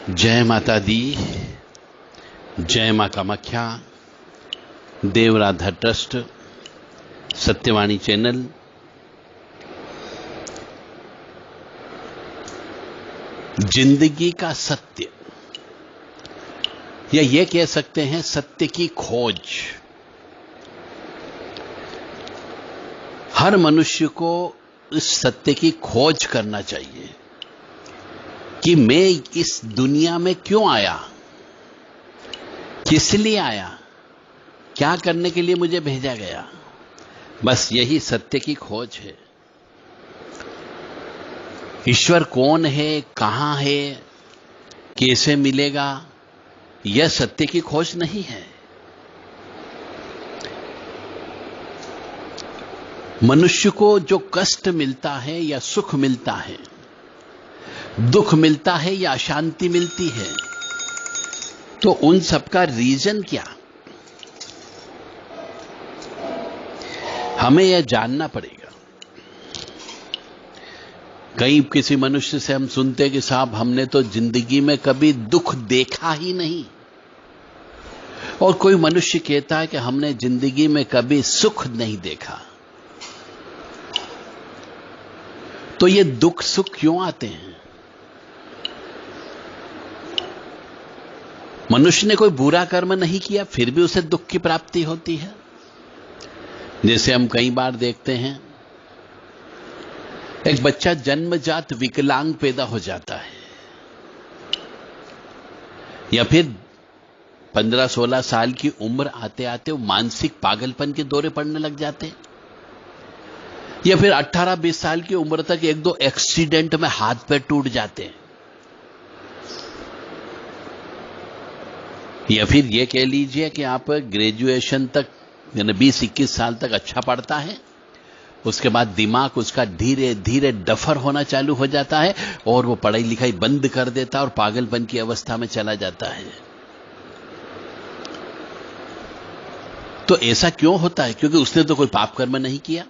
जय माता दी, जय मां कामाख्या, देवराधा ट्रस्ट, सत्यवाणी चैनल। जिंदगी का सत्य, या ये कह सकते हैं सत्य की खोज। हर मनुष्य को इस सत्य की खोज करना चाहिए कि मैं इस दुनिया में क्यों आया, किस लिए आया, क्या करने के लिए मुझे भेजा गया। बस यही सत्य की खोज है। ईश्वर कौन है, कहां है, कैसे मिलेगा, यह सत्य की खोज नहीं है। मनुष्य को जो कष्ट मिलता है या सुख मिलता है, दुख मिलता है या अशांति मिलती है, तो उन सब का रीजन क्या, हमें यह जानना पड़ेगा। कई किसी मनुष्य से हम सुनते हैं कि साहब हमने तो जिंदगी में कभी दुख देखा ही नहीं, और कोई मनुष्य कहता है कि हमने जिंदगी में कभी सुख नहीं देखा। तो ये दुख सुख क्यों आते हैं? मनुष्य ने कोई बुरा कर्म नहीं किया, फिर भी उसे दुख की प्राप्ति होती है। जैसे हम कई बार देखते हैं, एक बच्चा जन्मजात विकलांग पैदा हो जाता है, या फिर 15-16 साल की उम्र आते आते वो मानसिक पागलपन के दौरे पड़ने लग जाते हैं, या फिर 18-20 साल की उम्र तक एक दो एक्सीडेंट में हाथ पैर टूट जाते हैं, या फिर यह कह लीजिए कि आप ग्रेजुएशन तक यानी 20-21 साल तक अच्छा पढ़ता है, उसके बाद दिमाग उसका धीरे धीरे डफर होना चालू हो जाता है और वो पढ़ाई लिखाई बंद कर देता है और पागलपन की अवस्था में चला जाता है। तो ऐसा क्यों होता है? क्योंकि उसने तो कोई पाप कर्म नहीं किया।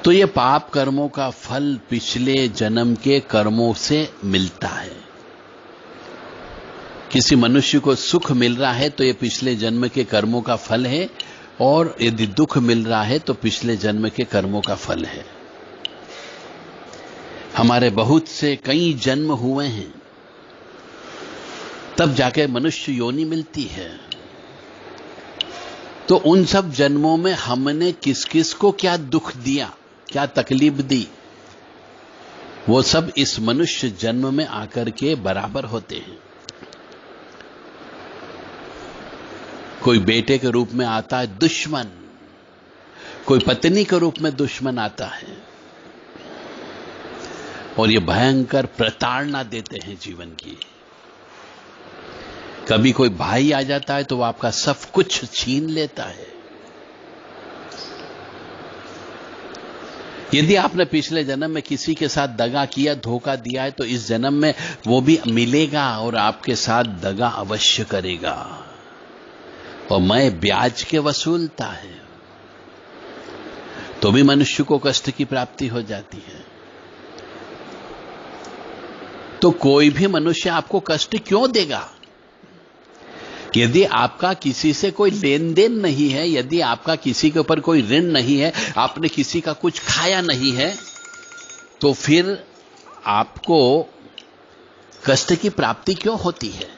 तो ये पाप कर्मों का फल पिछले जन्म के कर्मों से मिलता है। किसी मनुष्य को सुख मिल रहा है तो ये पिछले जन्म के कर्मों का फल है, और यदि दुख मिल रहा है तो पिछले जन्म के कर्मों का फल है। हमारे बहुत से कई जन्म हुए हैं, तब जाके मनुष्य योनि मिलती है। तो उन सब जन्मों में हमने किस किस को क्या दुख दिया, क्या तकलीफ दी, वो सब इस मनुष्य जन्म में आकर के बराबर होते हैं। कोई बेटे के रूप में आता है दुश्मन, कोई पत्नी के रूप में दुश्मन आता है, और ये भयंकर प्रताड़ना देते हैं जीवन की। कभी कोई भाई आ जाता है तो वो आपका सब कुछ छीन लेता है। यदि आपने पिछले जन्म में किसी के साथ दगा किया, धोखा दिया है, तो इस जन्म में वो भी मिलेगा और आपके साथ दगा अवश्य करेगा, और मैं ब्याज के वसूलता है। तो भी मनुष्य को कष्ट की प्राप्ति हो जाती है। तो कोई भी मनुष्य आपको कष्ट क्यों देगा? यदि आपका किसी से कोई लेन देन नहीं है, यदि आपका किसी के ऊपर कोई ऋण नहीं है, आपने किसी का कुछ खाया नहीं है, तो फिर आपको कष्ट की प्राप्ति क्यों होती है?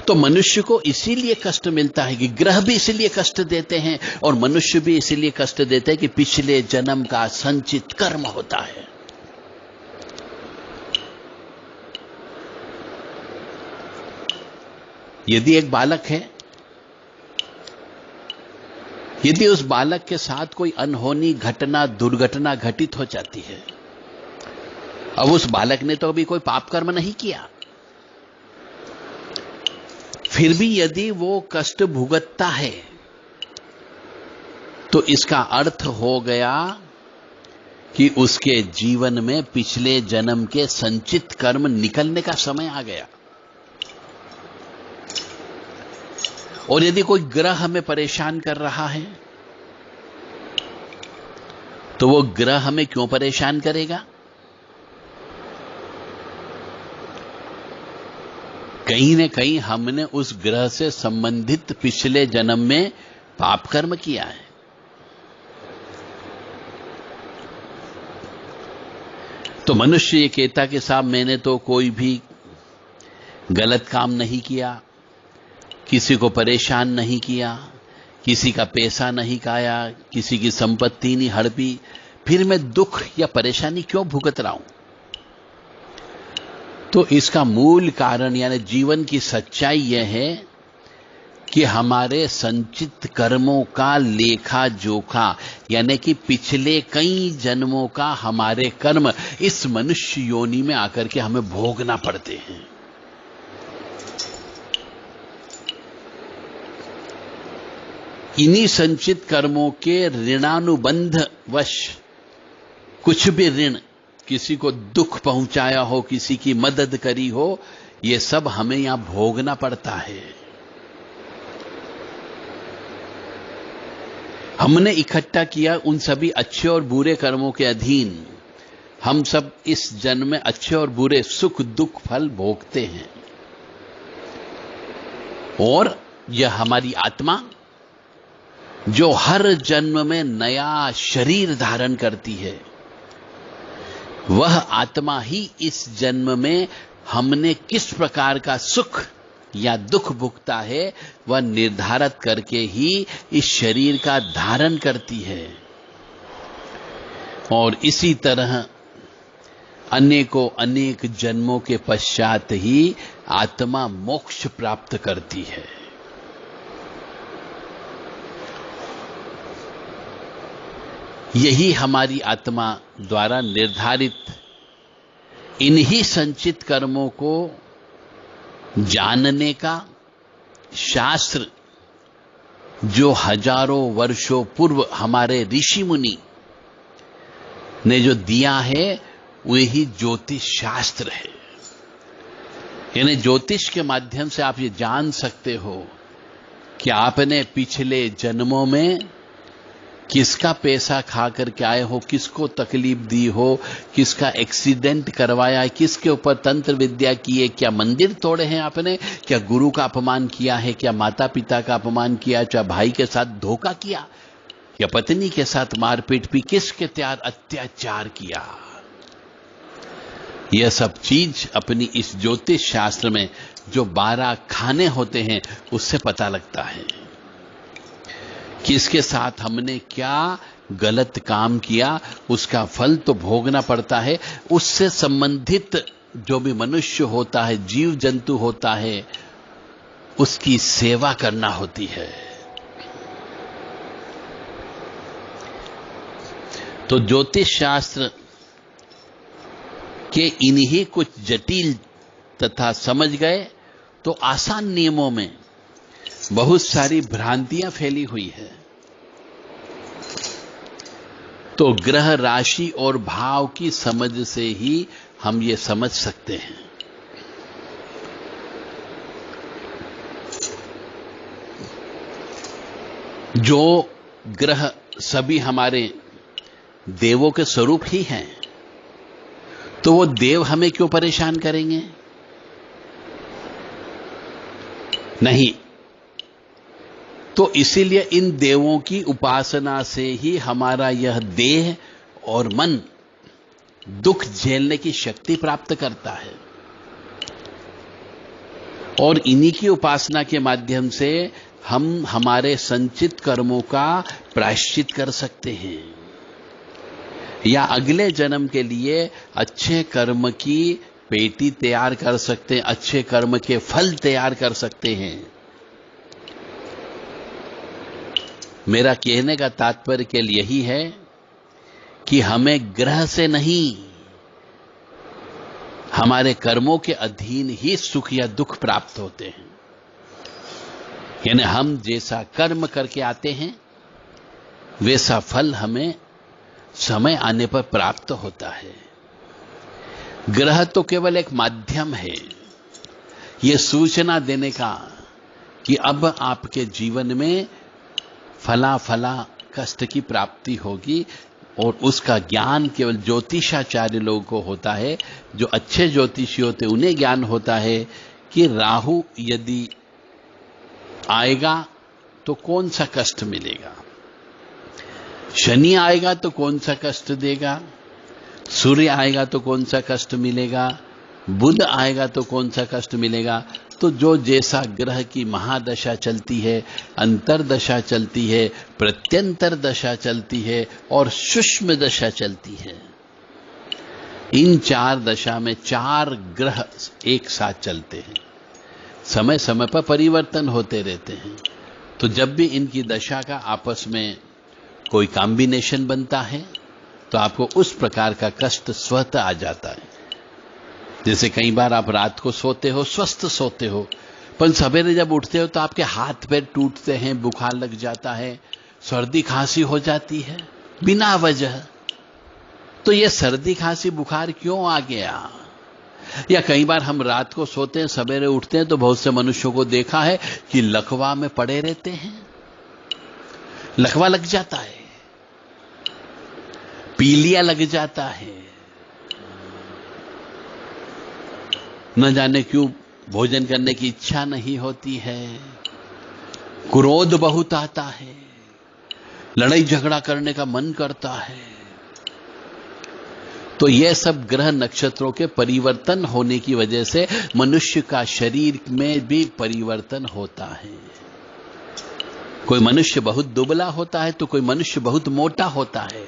तो मनुष्य को इसीलिए कष्ट मिलता है कि ग्रह भी इसीलिए कष्ट देते हैं, और मनुष्य भी इसीलिए कष्ट देते हैं कि पिछले जन्म का संचित कर्म होता है। यदि एक बालक है, यदि उस बालक के साथ कोई अनहोनी घटना, दुर्घटना घटित हो जाती है, अब उस बालक ने तो अभी कोई पाप कर्म नहीं किया, फिर भी यदि वो कष्ट भुगतता है, तो इसका अर्थ हो गया कि उसके जीवन में पिछले जन्म के संचित कर्म निकलने का समय आ गया। और यदि कोई ग्रह हमें परेशान कर रहा है, तो वो ग्रह हमें क्यों परेशान करेगा? कहीं न कहीं हमने उस ग्रह से संबंधित पिछले जन्म में पाप कर्म किया है। तो मनुष्य ये कहता कि साहब मैंने तो कोई भी गलत काम नहीं किया, किसी को परेशान नहीं किया, किसी का पैसा नहीं खाया, किसी की संपत्ति नहीं हड़पी, फिर मैं दुख या परेशानी क्यों भुगत रहा हूं? तो इसका मूल कारण यानी जीवन की सच्चाई यह है कि हमारे संचित कर्मों का लेखा जोखा यानी कि पिछले कई जन्मों का हमारे कर्म इस मनुष्य योनि में आकर के हमें भोगना पड़ते हैं। इन्हीं संचित कर्मों के ऋणानुबंध वश कुछ भी ऋण, किसी को दुख पहुंचाया हो, किसी की मदद करी हो, ये सब हमें यहां भोगना पड़ता है। हमने इकट्ठा किया उन सभी अच्छे और बुरे कर्मों के अधीन हम सब इस जन्म में अच्छे और बुरे सुख दुख फल भोगते हैं। और यह हमारी आत्मा जो हर जन्म में नया शरीर धारण करती है, वह आत्मा ही इस जन्म में हमने किस प्रकार का सुख या दुख भुगता है वह निर्धारित करके ही इस शरीर का धारण करती है। और इसी तरह अनेकों अनेक जन्मों के पश्चात ही आत्मा मोक्ष प्राप्त करती है। यही हमारी आत्मा द्वारा निर्धारित इन्हीं संचित कर्मों को जानने का शास्त्र जो हजारों वर्षों पूर्व हमारे ऋषि मुनि ने जो दिया है वही ज्योतिष शास्त्र है। यानी ज्योतिष के माध्यम से आप ये जान सकते हो कि आपने पिछले जन्मों में किसका पैसा खा करके आए हो, किसको तकलीफ दी हो, किसका एक्सीडेंट करवाया है, किसके ऊपर तंत्र विद्या की है, क्या मंदिर तोड़े हैं आपने, क्या गुरु का अपमान किया है, क्या माता पिता का अपमान किया, क्या भाई के साथ धोखा किया, या पत्नी के साथ मारपीट भी, किसके अत्याचार किया। यह सब चीज अपनी इस ज्योतिष शास्त्र में जो 12 खाने होते हैं उससे पता लगता है कि इसके साथ हमने क्या गलत काम किया, उसका फल तो भोगना पड़ता है। उससे संबंधित जो भी मनुष्य होता है, जीव जंतु होता है, उसकी सेवा करना होती है। तो ज्योतिष शास्त्र के इन्हीं कुछ जटिल तथा समझ गए तो आसान नियमों में बहुत सारी भ्रांतियां फैली हुई है। तो ग्रह राशि और भाव की समझ से ही हम ये समझ सकते हैं। जो ग्रह सभी हमारे देवों के स्वरूप ही हैं, तो वो देव हमें क्यों परेशान करेंगे? नहीं। तो इसीलिए इन देवों की उपासना से ही हमारा यह देह और मन दुख झेलने की शक्ति प्राप्त करता है। और इन्हीं की उपासना के माध्यम से हम हमारे संचित कर्मों का प्रायश्चित कर सकते हैं, या अगले जन्म के लिए अच्छे कर्म की पेटी तैयार कर सकते हैं, अच्छे कर्म के फल तैयार कर सकते हैं। मेरा कहने का तात्पर्य केवल यही है कि हमें ग्रह से नहीं, हमारे कर्मों के अधीन ही सुख या दुख प्राप्त होते हैं। यानी हम जैसा कर्म करके आते हैं वैसा फल हमें समय आने पर प्राप्त होता है। ग्रह तो केवल एक माध्यम है यह सूचना देने का कि अब आपके जीवन में फला फला कष्ट की प्राप्ति होगी, और उसका ज्ञान केवल ज्योतिषाचार्य लोगों को होता है। जो अच्छे ज्योतिषी होते उन्हें ज्ञान होता है कि राहु यदि आएगा तो कौन सा कष्ट मिलेगा, शनि आएगा तो कौन सा कष्ट देगा, सूर्य आएगा तो कौन सा कष्ट मिलेगा, बुध आएगा तो कौन सा कष्ट मिलेगा। तो जो जैसा ग्रह की महादशा चलती है, अंतरदशा चलती है, प्रत्यंतर दशा चलती है और सूक्ष्म दशा चलती है, इन 4 दशा में 4 ग्रह एक साथ चलते हैं, समय समय पर परिवर्तन होते रहते हैं। तो जब भी इनकी दशा का आपस में कोई कॉम्बिनेशन बनता है तो आपको उस प्रकार का कष्ट स्वतः आ जाता है। जैसे कई बार आप रात को सोते हो, स्वस्थ सोते हो, पर सवेरे जब उठते हो तो आपके हाथ पैर टूटते हैं, बुखार लग जाता है, सर्दी खांसी हो जाती है बिना वजह। तो ये सर्दी खांसी बुखार क्यों आ गया? या कई बार हम रात को सोते हैं, सवेरे उठते हैं तो बहुत से मनुष्यों को देखा है कि लकवा में पड़े रहते हैं, लकवा लग जाता है, पीलिया लग जाता है, न जाने क्यों भोजन करने की इच्छा नहीं होती है, क्रोध बहुत आता है, लड़ाई झगड़ा करने का मन करता है। तो यह सब ग्रह नक्षत्रों के परिवर्तन होने की वजह से मनुष्य का शरीर में भी परिवर्तन होता है। कोई मनुष्य बहुत दुबला होता है तो कोई मनुष्य बहुत मोटा होता है,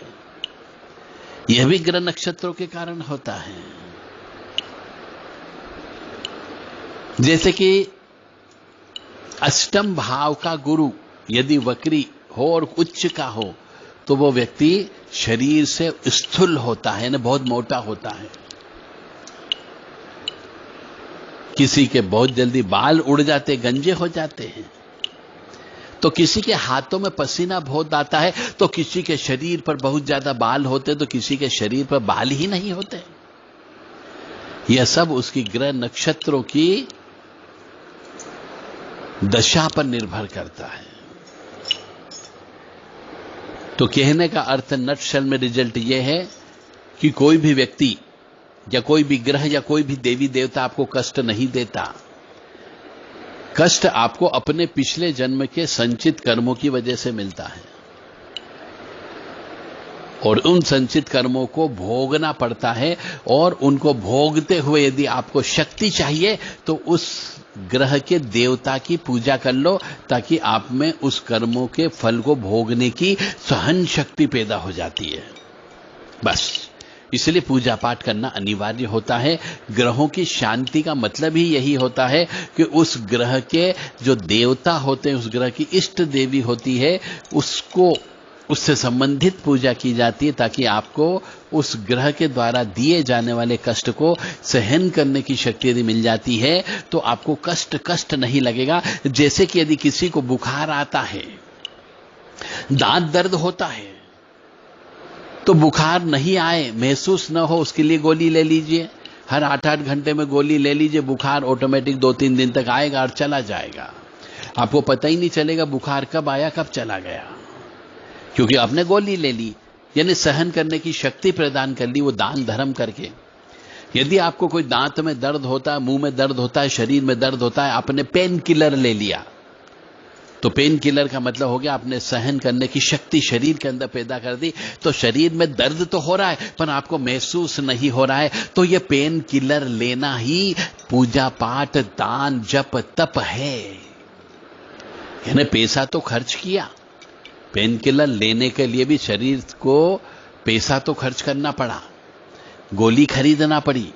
यह भी ग्रह नक्षत्रों के कारण होता है। जैसे कि अष्टम भाव का गुरु यदि वक्री हो और उच्च का हो तो वो व्यक्ति शरीर से स्थूल होता है, ना बहुत मोटा होता है। किसी के बहुत जल्दी बाल उड़ जाते, गंजे हो जाते हैं, तो किसी के हाथों में पसीना बहुत आता है, तो किसी के शरीर पर बहुत ज्यादा बाल होते, तो किसी के शरीर पर बाल ही नहीं होते। यह सब उसकी ग्रह नक्षत्रों की दशा पर निर्भर करता है। तो कहने का अर्थ नटशल में रिजल्ट यह है कि कोई भी व्यक्ति या कोई भी ग्रह या कोई भी देवी देवता आपको कष्ट नहीं देता। कष्ट आपको अपने पिछले जन्म के संचित कर्मों की वजह से मिलता है और उन संचित कर्मों को भोगना पड़ता है। और उनको भोगते हुए यदि आपको शक्ति चाहिए तो उस ग्रह के देवता की पूजा कर लो, ताकि आप में उस कर्मों के फल को भोगने की सहन शक्ति पैदा हो जाती है। बस इसलिए पूजा पाठ करना अनिवार्य होता है। ग्रहों की शांति का मतलब ही यही होता है कि उस ग्रह के जो देवता होते हैं, उस ग्रह की इष्ट देवी होती है, उससे संबंधित पूजा की जाती है, ताकि आपको उस ग्रह के द्वारा दिए जाने वाले कष्ट को सहन करने की शक्ति यदि मिल जाती है तो आपको कष्ट नहीं लगेगा। जैसे कि यदि किसी को बुखार आता है, दांत दर्द होता है, तो बुखार नहीं आए, महसूस न हो, उसके लिए गोली ले लीजिए। हर 8-8 घंटे में गोली ले लीजिए, बुखार ऑटोमेटिक 2-3 दिन तक आएगा और चला जाएगा। आपको पता ही नहीं चलेगा बुखार कब आया कब चला गया, क्योंकि आपने गोली ले ली, यानी सहन करने की शक्ति प्रदान कर ली वो दान धर्म करके। यदि आपको कोई दांत में दर्द होता है, मुंह में दर्द होता है, शरीर में दर्द होता है, आपने पेन किलर ले लिया, तो पेन किलर का मतलब हो गया आपने सहन करने की शक्ति शरीर के अंदर पैदा कर दी। तो शरीर में दर्द तो हो रहा है पर आपको महसूस नहीं हो रहा है, तो ये पेन किलर लेना ही पूजा पाठ दान जप तप है। यानी पैसा तो खर्च किया, पेन किलर लेने के लिए भी शरीर को पैसा तो खर्च करना पड़ा, गोली खरीदना पड़ी।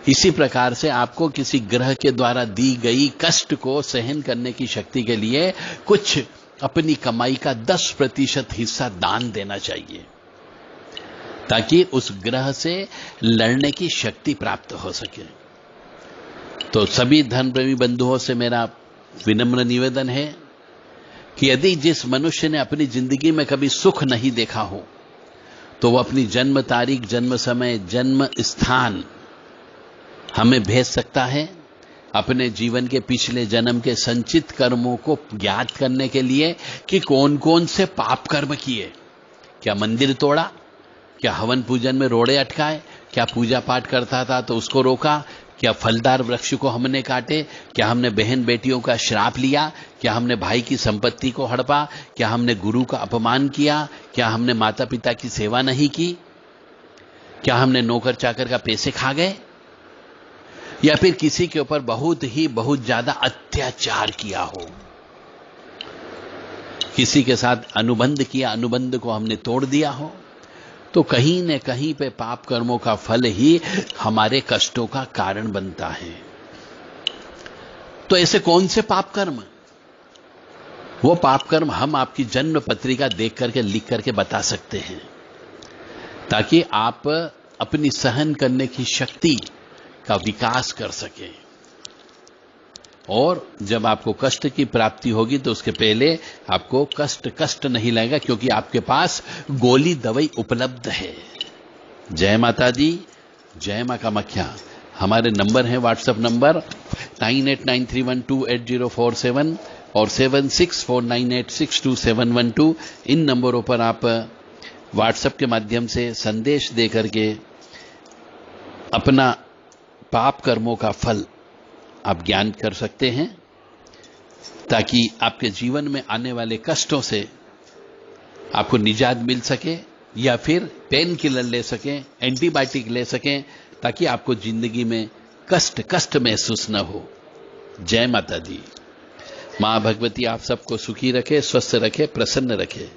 इसी प्रकार से आपको किसी ग्रह के द्वारा दी गई कष्ट को सहन करने की शक्ति के लिए कुछ अपनी कमाई का 10% हिस्सा दान देना चाहिए, ताकि उस ग्रह से लड़ने की शक्ति प्राप्त हो सके। तो सभी धर्म प्रेमी बंधुओं से मेरा विनम्र निवेदन है कि यदि जिस मनुष्य ने अपनी जिंदगी में कभी सुख नहीं देखा हो तो वो अपनी जन्म तारीख, जन्म समय, जन्म स्थान हमें भेज सकता है, अपने जीवन के पिछले जन्म के संचित कर्मों को ज्ञात करने के लिए कि कौन कौन से पाप कर्म किए। क्या मंदिर तोड़ा, क्या हवन पूजन में रोड़े अटकाए, क्या पूजा पाठ करता था तो उसको रोका, क्या फलदार वृक्ष को हमने काटे? क्या हमने बहन बेटियों का श्राप लिया? क्या हमने भाई की संपत्ति को हड़पा? क्या हमने गुरु का अपमान किया? क्या हमने माता पिता की सेवा नहीं की? क्या हमने नौकर चाकर का पैसे खा गए? या फिर किसी के ऊपर बहुत ज्यादा अत्याचार किया हो, किसी के साथ अनुबंध किया, अनुबंध को हमने तोड़ दिया हो, तो कहीं न कहीं पे पाप कर्मों का फल ही हमारे कष्टों का कारण बनता है। तो ऐसे कौन से पाप कर्म? वो पाप कर्म हम आपकी जन्म पत्रिका देख करके, लिख करके बता सकते हैं, ताकि आप अपनी सहन करने की शक्ति का विकास कर सकें। और जब आपको कष्ट की प्राप्ति होगी तो उसके पहले आपको कष्ट नहीं लगेगा, क्योंकि आपके पास गोली दवाई उपलब्ध है। जय माता दी, जय मां कामाख्या। हमारे नंबर हैं, व्हाट्सएप नंबर 9893128047 और 7649862712। इन नंबरों पर आप व्हाट्सएप के माध्यम से संदेश दे करके अपना पाप कर्मों का फल आप ज्ञान कर सकते हैं, ताकि आपके जीवन में आने वाले कष्टों से आपको निजात मिल सके, या फिर पेन किलर ले सकें, एंटीबायोटिक ले सकें, ताकि आपको जिंदगी में कष्ट महसूस न हो। जय माता दी। मां भगवती आप सबको सुखी रखे, स्वस्थ रखे, प्रसन्न रखे।